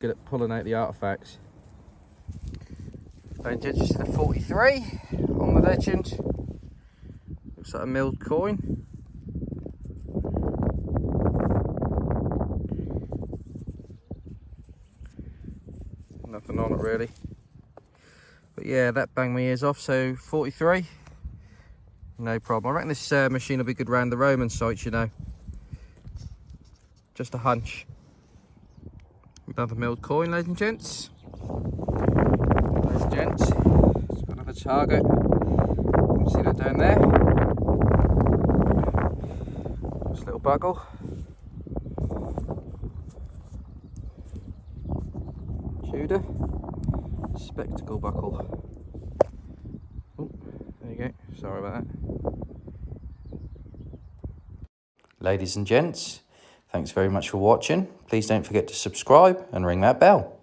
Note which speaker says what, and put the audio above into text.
Speaker 1: Good at pulling out the artifacts. And just the 43 on the legend. Looks like a milled coin. Nothing on it really. But yeah, that banged my ears off. So 43, no problem. I reckon this machine will be good round the Roman sites, you know. Just a hunch. Another milled coin, ladies and gents. Ladies and gents, it's got another target. You can see that down there. This little buckle. Tudor. Spectacle buckle. Oh, there you go. Sorry about that. Ladies and gents, thanks very much for watching. Please don't forget to subscribe and ring that bell.